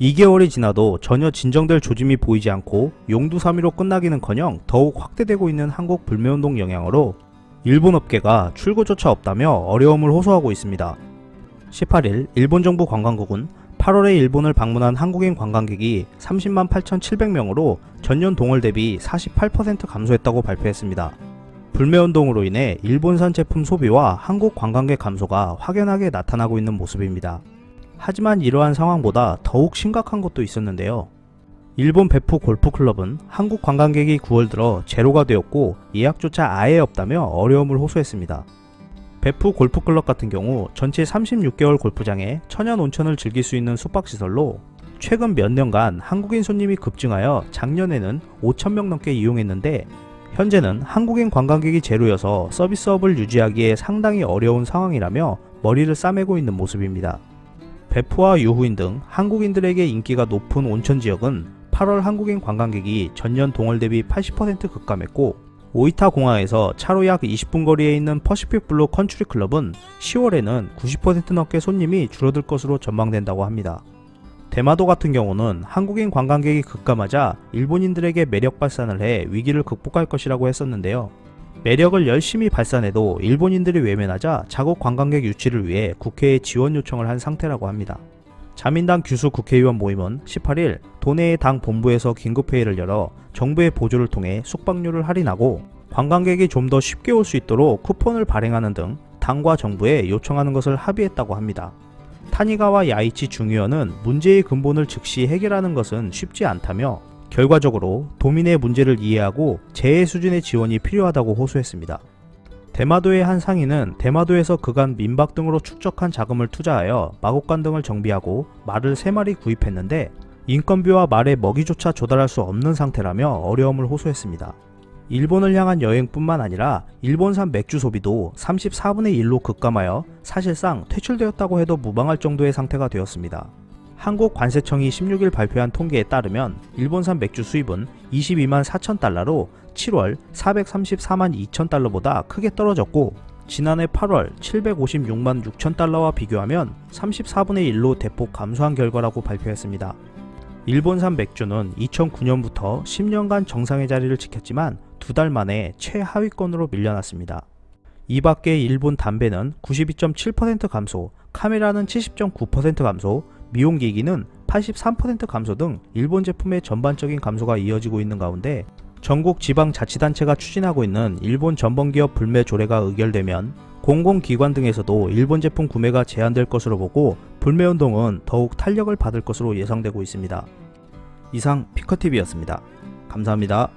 2개월이 지나도 전혀 진정될 조짐이 보이지 않고 용두사미로 끝나기는커녕 더욱 확대되고 있는 한국 불매운동 영향으로 일본 업계가 출구조차 없다며 어려움을 호소하고 있습니다. 18일 일본 정부 관광국은 8월에 일본을 방문한 한국인 관광객이 30만 8,700명으로 전년 동월 대비 48% 감소했다고 발표했습니다. 불매운동으로 인해 일본산 제품 소비와 한국 관광객 감소가 확연하게 나타나고 있는 모습입니다. 하지만 이러한 상황보다 더욱 심각한 것도 있었는데요. 일본 베푸 골프클럽은 한국 관광객이 9월 들어 제로가 되었고 예약조차 아예 없다며 어려움을 호소했습니다. 베푸 골프클럽 같은 경우 전체 36개월 골프장에 천연 온천을 즐길 수 있는 숙박시설로 최근 몇 년간 한국인 손님이 급증하여 작년에는 5,000명 넘게 이용했는데 현재는 한국인 관광객이 제로여서 서비스업을 유지하기에 상당히 어려운 상황이라며 머리를 싸매고 있는 모습입니다. 베푸와 유후인 등 한국인들에게 인기가 높은 온천 지역은 8월 한국인 관광객이 전년 동월 대비 80% 급감했고 오이타 공항에서 차로 약 20분 거리에 있는 퍼시픽 블루 컨트리 클럽은 10월에는 90% 넘게 손님이 줄어들 것으로 전망된다고 합니다. 대마도 같은 경우는 한국인 관광객이 급감하자 일본인들에게 매력 발산을 해 위기를 극복할 것이라고 했었는데요. 매력을 열심히 발산해도 일본인들이 외면하자 자국 관광객 유치를 위해 국회에 지원 요청을 한 상태라고 합니다. 자민당 규수 국회의원 모임은 18일 도내의 당 본부에서 긴급회의를 열어 정부의 보조를 통해 숙박료를 할인하고 관광객이 좀 더 쉽게 올 수 있도록 쿠폰을 발행하는 등 당과 정부에 요청하는 것을 합의했다고 합니다. 타니가와 야이치 중의원은 문제의 근본을 즉시 해결하는 것은 쉽지 않다며 결과적으로 도민의 문제를 이해하고 재해 수준의 지원이 필요하다고 호소했습니다. 대마도의 한 상인은 대마도에서 그간 민박 등으로 축적한 자금을 투자하여 마곡간 등을 정비하고 말을 3마리 구입했는데 인건비와 말의 먹이조차 조달할 수 없는 상태라며 어려움을 호소했습니다. 일본을 향한 여행뿐만 아니라 일본산 맥주 소비도 34분의 1로 급감하여 사실상 퇴출되었다고 해도 무방할 정도의 상태가 되었습니다. 한국 관세청이 16일 발표한 통계에 따르면 일본산 맥주 수입은 22만 4천 달러로 7월 434만 2천 달러보다 크게 떨어졌고 지난해 8월 756만 6천 달러와 비교하면 34분의 1로 대폭 감소한 결과라고 발표했습니다. 일본산 맥주는 2009년부터 10년간 정상의 자리를 지켰지만 2달 만에 최하위권으로 밀려났습니다. 이 밖에 일본 담배는 92.7% 감소, 카메라는 70.9% 감소, 미용기기는 83% 감소 등 일본 제품의 전반적인 감소가 이어지고 있는 가운데 전국 지방자치단체가 추진하고 있는 일본 전범기업 불매 조례가 의결되면 공공기관 등에서도 일본 제품 구매가 제한될 것으로 보고 불매운동은 더욱 탄력을 받을 것으로 예상되고 있습니다. 이상 피커TV였습니다. 감사합니다.